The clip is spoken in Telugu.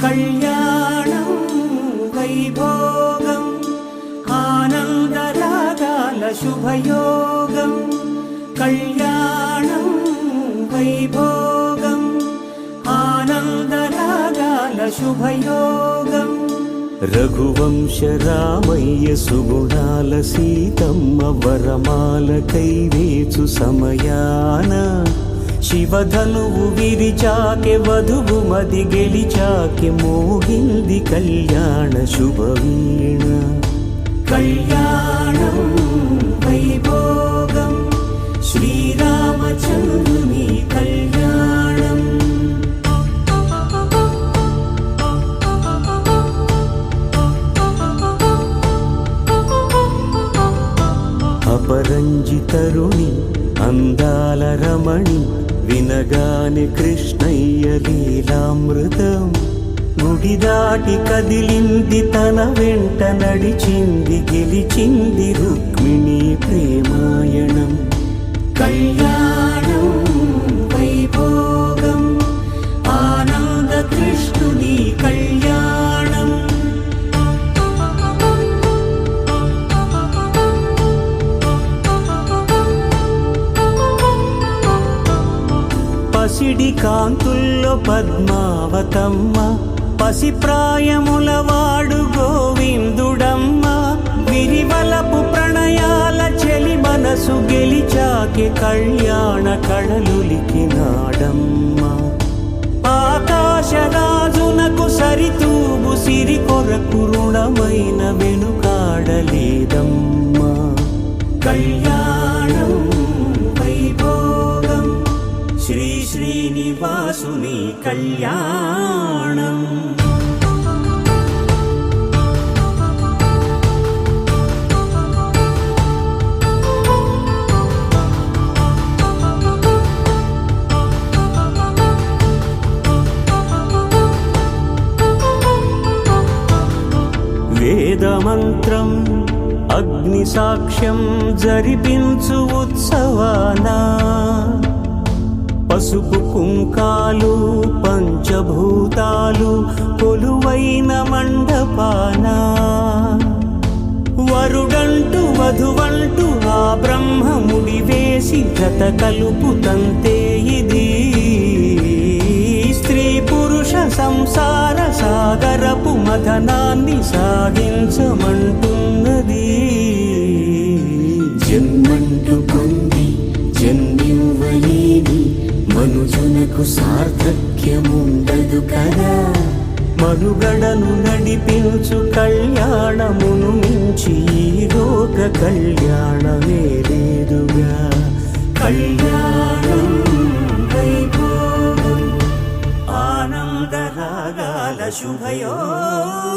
కళ్యాణం వైభోగం ఆనందరాగాల శుభయోగం. కళ్యాణం వైభోగం ఆనందరాగాల శుభయోగం. రఘువంశ రామయ్య సుగుణాల సీతమ్మ వరమాల కైవేచు సమయాన శివధనువు విరిచాకె వధువు మది గెలిచాకె మోగింది కళ్యాణ శుభవీణ. కళ్యాణం వైభోగం శ్రీరామచంద్రుని కళ్యాణం. అపరంజి తరుణి అందాల రమణి వినగానే కృష్ణయ్య లీలామృతం. గుడి దాటి కదిలింది తన వెంట నడిచింది గెలిచింది రుక్మిణి ప్రేమాయణం. కళ్యాణం వైభోగం ఆనంద కృష్ణుని కళ్యాణం. పసిడి కాంతుల్లో పద్మావతమ్మ పసి ప్రాయముల వాడు గోవిందుడమ్మ. విరివలపు ప్రణయాల చెలి మనసు గెలిచాకె కళ్యాణ కళలులికినాడమ్మ. ఆకాశరాజునకు సరితూబు సిరి కొరకు రుణమైన వెనుకాడలేదమ్మ. కళ్యాణం వైభోగం శ్రీ శ్రీనివాసుని కళ్యాణం. వేదమంత్రం అగ్ని సాక్ష్యం జరిపించు ఉత్సవానా పసుపు కుంకాలు పంచభూతాలు కొలువైన మండపాన. వరుడంటూ వధువంటూ ఆ బ్రహ్మముడి వేసి జత కలుపుతంతే ఇది. స్త్రీ పురుష సంసార సాగరపు మథనాన్ని సాగించమంటున్నది. జన్మంటూ పొంది జన్మివ్వలేని మనుజునకు సార్థక్యముండదు కదా. మనుగడను నడిపించు కళ్యాణమును మించి ఈ లోక కళ్యాణమే లేదుగా. కళ్యాణం వైభోగం ఆనందరాగాల శుభయోగం.